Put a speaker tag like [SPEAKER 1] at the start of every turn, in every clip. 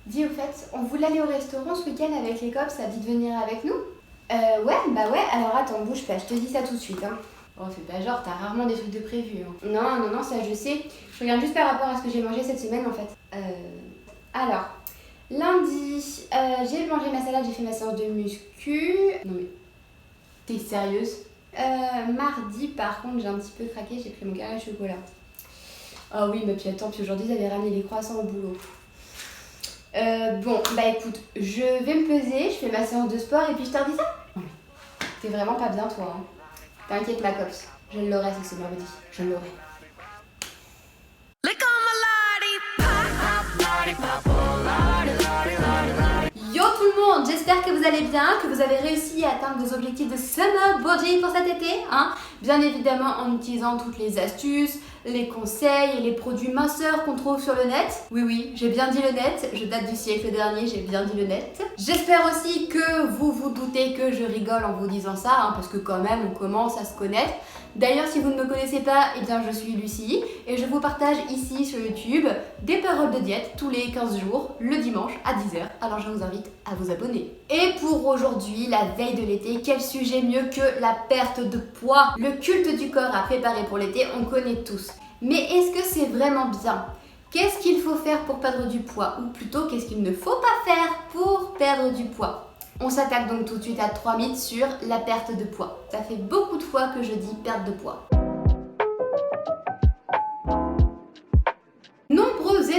[SPEAKER 1] Dis au fait, on voulait aller au restaurant ce week-end avec les cops, ça dit de venir avec nous? Ouais, alors attends, bouge pas, je te dis ça tout de suite, hein. Oh, fais pas genre, t'as rarement des trucs de prévu, hein. Non, ça je sais. Je regarde juste par rapport à ce que j'ai mangé cette semaine en fait. Alors, lundi, j'ai mangé ma salade, j'ai fait ma séance de muscu. Non mais, t'es sérieuse? Mardi, par contre, j'ai un petit peu craqué, j'ai pris mon carré de chocolat. Ah oui, mais puis attends, puis aujourd'hui, j'avais ramené les croissants au boulot. Bon, bah écoute, je vais me peser, je fais ma séance de sport et puis je te redis ça. T'es vraiment pas bien, toi, hein. T'inquiète, ma copse, je l'aurai ce mercredi, je l'aurai. Yo tout le monde, j'espère que vous allez bien, que vous avez réussi à atteindre vos objectifs de summer body pour cet été, hein. Bien évidemment en utilisant toutes les astuces, les conseils et les produits minceurs qu'on trouve sur le net. Oui, j'ai bien dit le net, je date du siècle dernier, j'ai bien dit le net. J'espère aussi que vous vous doutez que je rigole en vous disant ça, hein, parce que quand même on commence à se connaître. D'ailleurs, si vous ne me connaissez pas, eh bien je suis Lucie et je vous partage ici sur YouTube des paroles de diète tous les 15 jours, le dimanche à 10h. Alors je vous invite à vous abonner. Et pour aujourd'hui, la veille de l'été, quel sujet mieux que la perte de poids? Le culte du corps à préparer pour l'été, on connaît tous. Mais est-ce que c'est vraiment bien? Qu'est-ce qu'il faut faire pour perdre du poids? Ou plutôt, qu'est-ce qu'il ne faut pas faire pour perdre du poids? On s'attaque donc tout de suite à 3 mythes sur la perte de poids. Ça fait beaucoup de fois que je dis perte de poids.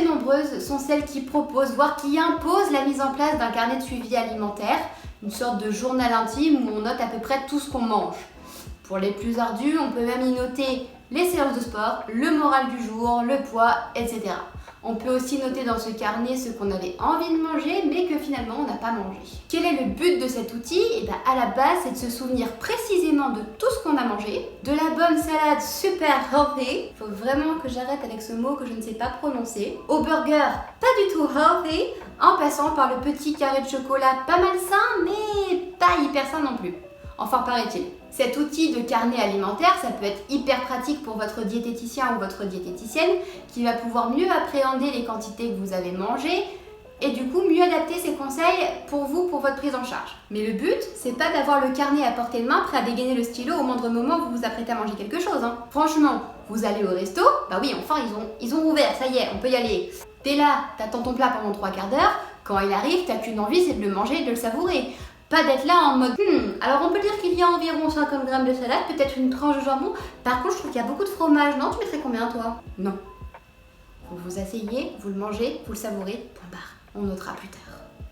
[SPEAKER 1] Nombreuses sont celles qui proposent, voire qui imposent la mise en place d'un carnet de suivi alimentaire, une sorte de journal intime où on note à peu près tout ce qu'on mange. Pour les plus ardus, on peut même y noter les séances de sport, le moral du jour, le poids, etc. On peut aussi noter dans ce carnet ce qu'on avait envie de manger mais que finalement on n'a pas mangé. Quel est le but de cet outil? Et bien à la base, c'est de se souvenir précisément de tout ce qu'on a mangé, de la bonne salade super healthy, faut vraiment que j'arrête avec ce mot que je ne sais pas prononcer, au burger pas du tout healthy, en passant par le petit carré de chocolat pas mal sain mais pas hyper sain non plus. Enfin paraît-il. Cet outil de carnet alimentaire, ça peut être hyper pratique pour votre diététicien ou votre diététicienne qui va pouvoir mieux appréhender les quantités que vous avez mangées et du coup mieux adapter ses conseils pour vous, pour votre prise en charge. Mais le but, c'est pas d'avoir le carnet à portée de main prêt à dégainer le stylo au moindre moment où vous vous apprêtez à manger quelque chose, hein. Franchement, vous allez au resto, bah oui, enfin ils ont ouvert, ça y est, on peut y aller. T'es là, t'attends ton plat pendant 3/4 d'heure, quand il arrive, t'as qu'une envie, c'est de le manger et de le savourer. Pas d'être là en mode alors on peut dire qu'il y a environ 50 grammes de salade, peut-être une tranche de jambon. Par contre, je trouve qu'il y a beaucoup de fromage. Non, tu mettrais combien toi? Non. Vous vous asseyez, vous le mangez, vous le savourez, point barre. On notera plus tard.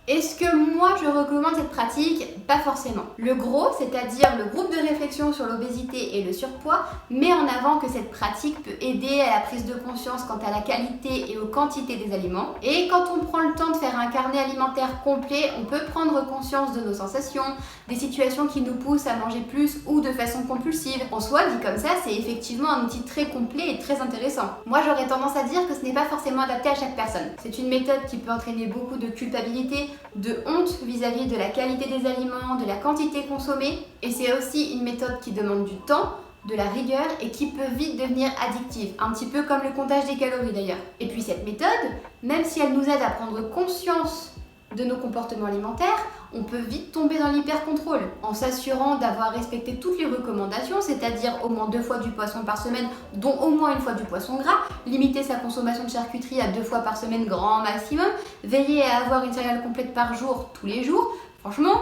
[SPEAKER 1] Est-ce que moi je recommande cette pratique? Pas forcément. Le GROS, c'est-à-dire le groupe de réflexion sur l'obésité et le surpoids, met en avant que cette pratique peut aider à la prise de conscience quant à la qualité et aux quantités des aliments. Et quand on prend le temps de faire un carnet alimentaire complet, on peut prendre conscience de nos sensations, des situations qui nous poussent à manger plus ou de façon compulsive. En soi, dit comme ça, c'est effectivement un outil très complet et très intéressant. Moi, j'aurais tendance à dire que ce n'est pas forcément adapté à chaque personne. C'est une méthode qui peut entraîner beaucoup de culpabilité, de honte vis-à-vis de la qualité des aliments, de la quantité consommée. Et c'est aussi une méthode qui demande du temps, de la rigueur et qui peut vite devenir addictive, un petit peu comme le comptage des calories d'ailleurs. Et puis cette méthode, même si elle nous aide à prendre conscience de nos comportements alimentaires, on peut vite tomber dans l'hyper-contrôle en s'assurant d'avoir respecté toutes les recommandations, c'est-à-dire au moins 2 fois du poisson par semaine, dont au moins 1 fois du poisson gras, limiter sa consommation de charcuterie à 2 fois par semaine grand maximum, veiller à avoir une céréale complète par jour tous les jours. Franchement,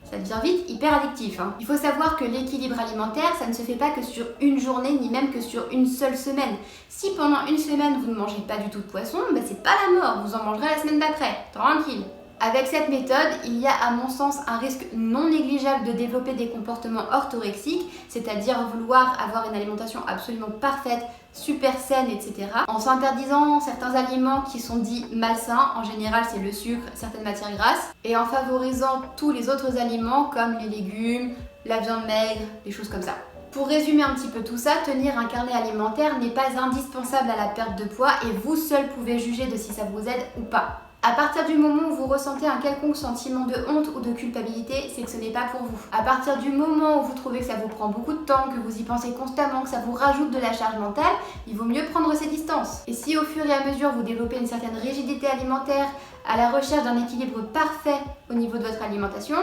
[SPEAKER 1] ça devient vite hyper addictif, hein. Il faut savoir que l'équilibre alimentaire, ça ne se fait pas que sur une journée, ni même que sur une seule semaine. Si pendant une semaine, vous ne mangez pas du tout de poisson, ben c'est pas la mort, vous en mangerez la semaine d'après, tranquille. Avec cette méthode, il y a à mon sens un risque non négligeable de développer des comportements orthorexiques, c'est-à-dire vouloir avoir une alimentation absolument parfaite, super saine, etc. En s'interdisant certains aliments qui sont dits malsains, en général c'est le sucre, certaines matières grasses, et en favorisant tous les autres aliments comme les légumes, la viande maigre, des choses comme ça. Pour résumer un petit peu tout ça, tenir un carnet alimentaire n'est pas indispensable à la perte de poids et vous seul pouvez juger de si ça vous aide ou pas. À partir du moment où vous ressentez un quelconque sentiment de honte ou de culpabilité, c'est que ce n'est pas pour vous. À partir du moment où vous trouvez que ça vous prend beaucoup de temps, que vous y pensez constamment, que ça vous rajoute de la charge mentale, il vaut mieux prendre ses distances. Et si au fur et à mesure vous développez une certaine rigidité alimentaire à la recherche d'un équilibre parfait au niveau de votre alimentation,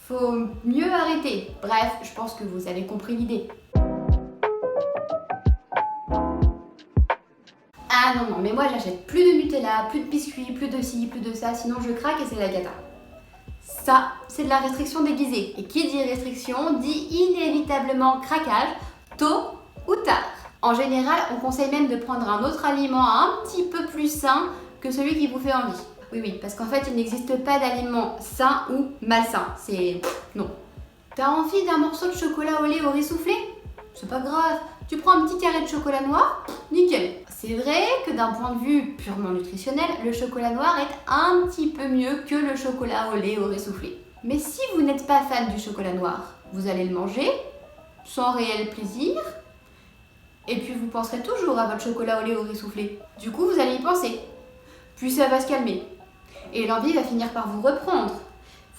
[SPEAKER 1] faut mieux arrêter. Bref, je pense que vous avez compris l'idée. Ah non, mais moi j'achète plus de Nutella, plus de biscuits, plus de ci, plus de ça, sinon je craque et c'est la cata. Ça, c'est de la restriction déguisée. Et qui dit restriction dit inévitablement craquage, tôt ou tard. En général, on conseille même de prendre un autre aliment un petit peu plus sain que celui qui vous fait envie. Oui, parce qu'en fait, il n'existe pas d'aliment sain ou malsain. C'est... non. T'as envie d'un morceau de chocolat au lait au riz soufflé ? C'est pas grave. Tu prends un petit carré de chocolat noir, nickel. C'est vrai que d'un point de vue purement nutritionnel, le chocolat noir est un petit peu mieux que le chocolat au lait au riz soufflé. Mais si vous n'êtes pas fan du chocolat noir, vous allez le manger sans réel plaisir et puis vous penserez toujours à votre chocolat au lait au riz soufflé. Du coup, vous allez y penser. Puis ça va se calmer. Et l'envie va finir par vous reprendre.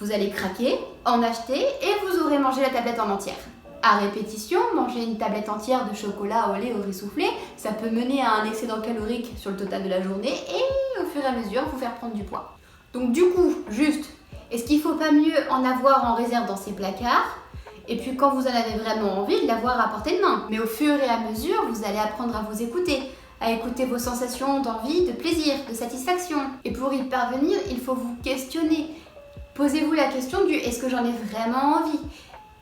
[SPEAKER 1] Vous allez craquer, en acheter et vous aurez mangé la tablette en entière. À répétition, manger une tablette entière de chocolat au lait au riz soufflé, ça peut mener à un excédent calorique sur le total de la journée et au fur et à mesure vous faire prendre du poids. Donc du coup, juste, est-ce qu'il ne faut pas mieux en avoir en réserve dans ses placards ? Et puis quand vous en avez vraiment envie, de l'avoir à portée de main. Mais au fur et à mesure, vous allez apprendre à vous écouter, à écouter vos sensations d'envie, de plaisir, de satisfaction. Et pour y parvenir, il faut vous questionner. Posez-vous la question du « est-ce que j'en ai vraiment envie ?»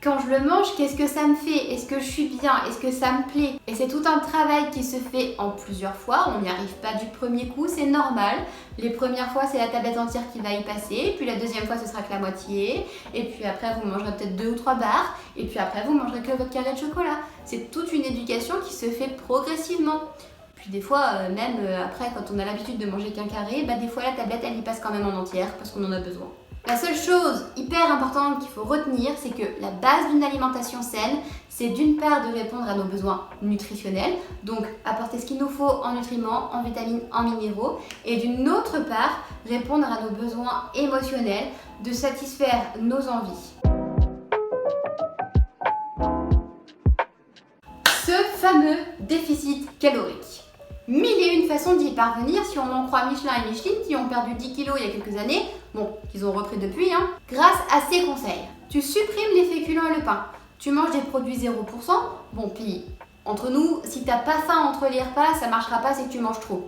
[SPEAKER 1] Quand je le mange, qu'est-ce que ça me fait ? Est-ce que je suis bien ? Est-ce que ça me plaît ? Et c'est tout un travail qui se fait en plusieurs fois. On n'y arrive pas du premier coup, c'est normal. Les premières fois, c'est la tablette entière qui va y passer. Puis la deuxième fois, ce sera que la moitié. Et puis après, vous mangerez peut-être 2 ou 3 barres. Et puis après, vous mangerez que votre carré de chocolat. C'est toute une éducation qui se fait progressivement. Puis des fois, après, quand on a l'habitude de manger qu'un carré, des fois la tablette, elle y passe quand même en entière parce qu'on en a besoin. La seule chose hyper importante qu'il faut retenir, c'est que la base d'une alimentation saine, c'est d'une part de répondre à nos besoins nutritionnels, donc apporter ce qu'il nous faut en nutriments, en vitamines, en minéraux, et d'une autre part, répondre à nos besoins émotionnels, de satisfaire nos envies. Ce fameux déficit calorique. 1001 façons d'y parvenir si on en croit Michelin et Micheline qui ont perdu 10 kilos il y a quelques années, qu'ils ont repris depuis, grâce à ces conseils. Tu supprimes les féculents et le pain. Tu manges des produits 0%. Puis entre nous, si t'as pas faim entre les repas, ça marchera pas, c'est que tu manges trop.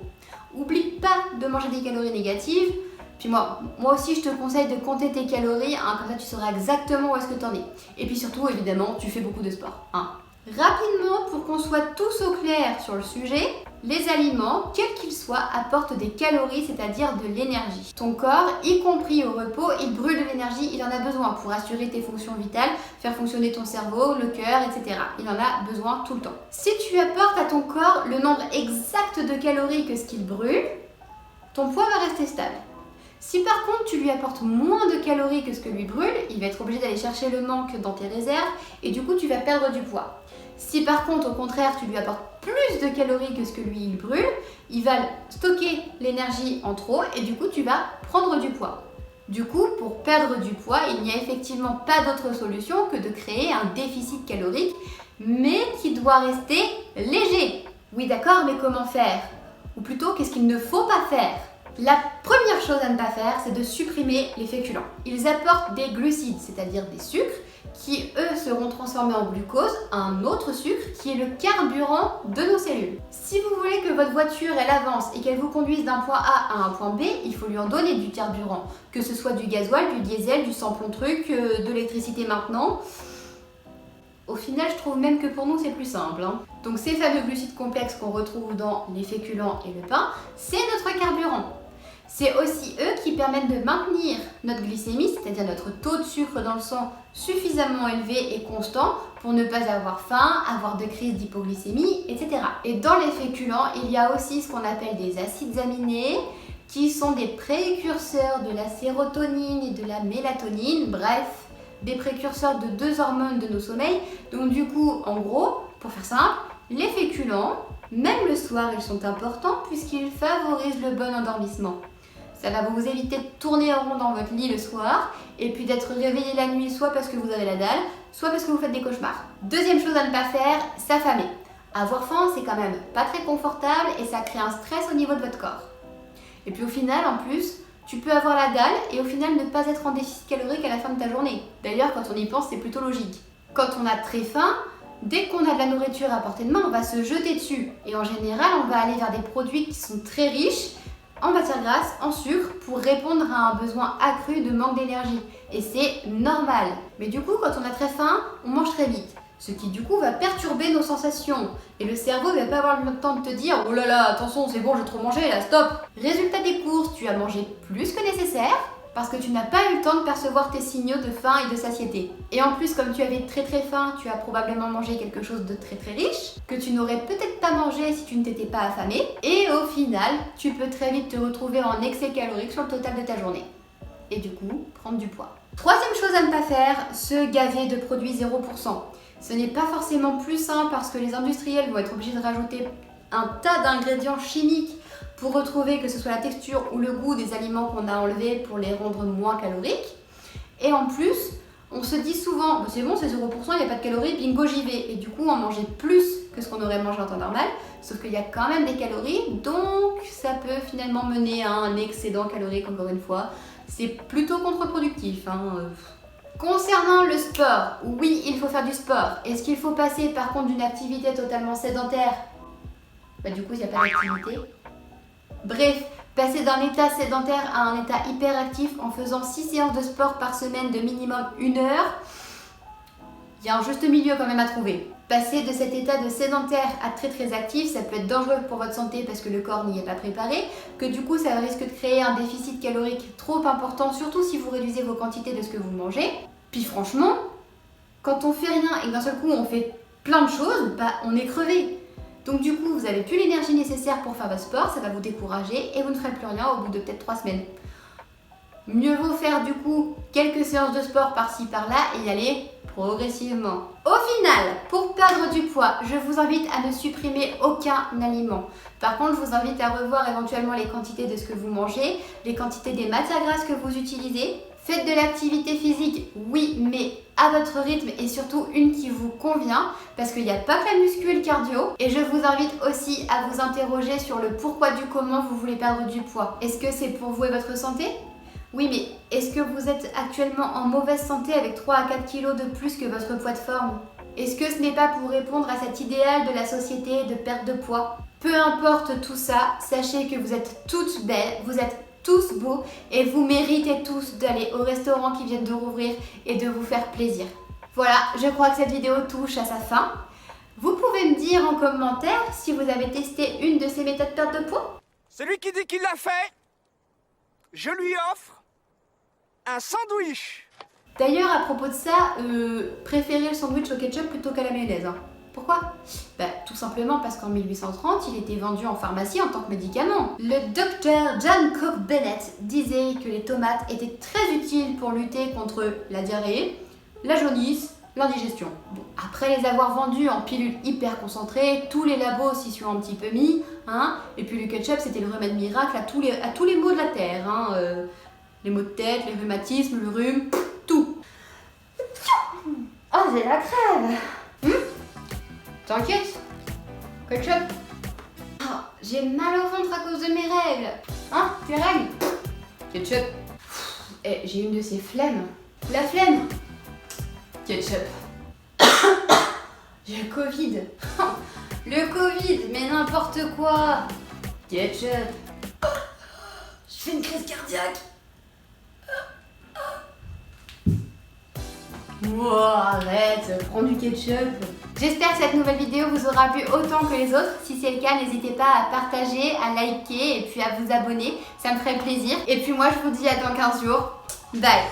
[SPEAKER 1] Oublie pas de manger des calories négatives. Puis moi aussi, je te conseille de compter tes calories, comme ça tu sauras exactement où est-ce que t'en es. Et puis surtout, évidemment, tu fais beaucoup de sport. Rapidement, pour qu'on soit tous au clair sur le sujet, les aliments, quels qu'ils soient, apportent des calories, c'est-à-dire de l'énergie. Ton corps, y compris au repos, il brûle de l'énergie, il en a besoin pour assurer tes fonctions vitales, faire fonctionner ton cerveau, le cœur, etc. Il en a besoin tout le temps. Si tu apportes à ton corps le nombre exact de calories que ce qu'il brûle, ton poids va rester stable. Si par contre tu lui apportes moins de calories que ce que lui brûle, il va être obligé d'aller chercher le manque dans tes réserves et du coup tu vas perdre du poids. Si par contre au contraire tu lui apportes plus de calories que ce que lui il brûle, il va stocker l'énergie en trop et du coup tu vas prendre du poids. Du coup, pour perdre du poids, il n'y a effectivement pas d'autre solution que de créer un déficit calorique, mais qui doit rester léger. Oui d'accord, mais comment faire ? Ou plutôt, qu'est-ce qu'il ne faut pas faire ? La première chose à ne pas faire, c'est de supprimer les féculents. Ils apportent des glucides, c'est-à-dire des sucres, qui eux seront transformés en glucose, un autre sucre qui est le carburant de nos cellules. Si vous voulez que votre voiture elle avance et qu'elle vous conduise d'un point A à un point B, il faut lui en donner du carburant, que ce soit du gasoil, du diesel, du samplon truc, de l'électricité maintenant. Au final, je trouve même que pour nous, c'est plus simple. Donc ces fameux glucides complexes qu'on retrouve dans les féculents et le pain, c'est notre carburant. C'est aussi eux qui permettent de maintenir notre glycémie, c'est-à-dire notre taux de sucre dans le sang suffisamment élevé et constant pour ne pas avoir faim, avoir de crise d'hypoglycémie, etc. Et dans les féculents, il y a aussi ce qu'on appelle des acides aminés, qui sont des précurseurs de la sérotonine et de la mélatonine, bref, des précurseurs de 2 hormones de nos sommeils. Donc du coup, en gros, pour faire simple, les féculents, même le soir, ils sont importants puisqu'ils favorisent le bon endormissement. Ça va vous éviter de tourner en rond dans votre lit le soir et puis d'être réveillé la nuit soit parce que vous avez la dalle, soit parce que vous faites des cauchemars. Deuxième chose à ne pas faire, s'affamer. Avoir faim, c'est quand même pas très confortable et ça crée un stress au niveau de votre corps. Et puis au final, en plus, tu peux avoir la dalle et au final ne pas être en déficit calorique à la fin de ta journée. D'ailleurs, quand on y pense, c'est plutôt logique. Quand on a très faim, dès qu'on a de la nourriture à portée de main, on va se jeter dessus. Et en général, on va aller vers des produits qui sont très riches en matière grasse, en sucre, pour répondre à un besoin accru de manque d'énergie. Et c'est normal. Mais du coup, quand on a très faim, on mange très vite. Ce qui du coup va perturber nos sensations. Et le cerveau ne va pas avoir le temps de te dire « Oh là là, attention, c'est bon, j'ai trop mangé, là, stop !» Résultat des courses, tu as mangé plus que nécessaire parce que tu n'as pas eu le temps de percevoir tes signaux de faim et de satiété. Et en plus, comme tu avais très faim, tu as probablement mangé quelque chose de très riche que tu n'aurais peut-être pas mangé si tu ne t'étais pas affamé. Et au final, tu peux très vite te retrouver en excès calorique sur le total de ta journée. Et du coup, prendre du poids. Troisième chose à ne pas faire, se gaver de produits 0%. Ce n'est pas forcément plus sain parce que les industriels vont être obligés de rajouter un tas d'ingrédients chimiques pour retrouver que ce soit la texture ou le goût des aliments qu'on a enlevés pour les rendre moins caloriques. Et en plus, on se dit souvent, c'est bon, c'est 0%, il n'y a pas de calories, bingo, j'y vais. Et du coup, on mangeait plus que ce qu'on aurait mangé en temps normal, sauf qu'il y a quand même des calories, donc ça peut finalement mener à un excédent calorique, encore une fois. C'est plutôt contre-productif. Concernant le sport, oui, il faut faire du sport. Est-ce qu'il faut passer par contre d'une activité totalement sédentaire? Du coup, il n'y a pas d'activité. Bref, passer d'un état sédentaire à un état hyperactif en faisant 6 séances de sport par semaine de minimum 1 heure, il y a un juste milieu quand même à trouver. Passer de cet état de sédentaire à très actif, ça peut être dangereux pour votre santé parce que le corps n'y est pas préparé, que du coup ça risque de créer un déficit calorique trop important, surtout si vous réduisez vos quantités de ce que vous mangez. Puis franchement, quand on fait rien et que d'un seul coup on fait plein de choses, on est crevé. Donc du coup, vous n'avez plus l'énergie nécessaire pour faire votre sport, ça va vous décourager et vous ne ferez plus rien au bout de peut-être 3 semaines. Mieux vaut faire du coup quelques séances de sport par-ci par-là et y aller progressivement. Au final, pour perdre du poids, je vous invite à ne supprimer aucun aliment. Par contre, je vous invite à revoir éventuellement les quantités de ce que vous mangez, les quantités des matières grasses que vous utilisez. Faites de l'activité physique, oui, mais à votre rythme et surtout une qui vous convient parce qu'il n'y a pas que la muscu et le cardio. Et je vous invite aussi à vous interroger sur le pourquoi du comment vous voulez perdre du poids. Est-ce que c'est pour vous et votre santé ? Oui, mais est-ce que vous êtes actuellement en mauvaise santé avec 3 à 4 kilos de plus que votre poids de forme ? Est-ce que ce n'est pas pour répondre à cet idéal de la société de perte de poids ? Peu importe tout ça, sachez que vous êtes toutes belles, vous êtes tous beaux et vous méritez tous d'aller au restaurant qui viennent de rouvrir et de vous faire plaisir. Voilà, je crois que cette vidéo touche à sa fin. Vous pouvez me dire en commentaire si vous avez testé une de ces méthodes de perte de poids.
[SPEAKER 2] Celui qui dit qu'il l'a fait, je lui offre un sandwich.
[SPEAKER 1] D'ailleurs, à propos de ça, préférez le sandwich au ketchup plutôt qu'à la mayonnaise. Pourquoi ? Tout simplement parce qu'en 1830, il était vendu en pharmacie en tant que médicament. Le docteur John Cook Bennett disait que les tomates étaient très utiles pour lutter contre la diarrhée, la jaunisse, l'indigestion. Bon, après les avoir vendus en pilules hyper concentrées, tous les labos s'y sont un petit peu mis, et puis le ketchup c'était le remède miracle à tous les maux de la terre, les maux de tête, les rhumatismes, le rhume, tout. Oh, j'ai la crève. T'inquiète, ketchup. Oh, j'ai mal au ventre à cause de mes règles. Tes règles? Ketchup. J'ai une de ces flemmes. La flemme. Ketchup. J'ai le Covid. Le Covid, mais n'importe quoi. Ketchup. Je fais une crise cardiaque. Wow, arrête, prends du ketchup. J'espère que cette nouvelle vidéo vous aura plu autant que les autres. Si c'est le cas, n'hésitez pas à partager, à liker et puis à vous abonner. Ça me ferait plaisir. Et puis moi, je vous dis à dans 15 jours. Bye.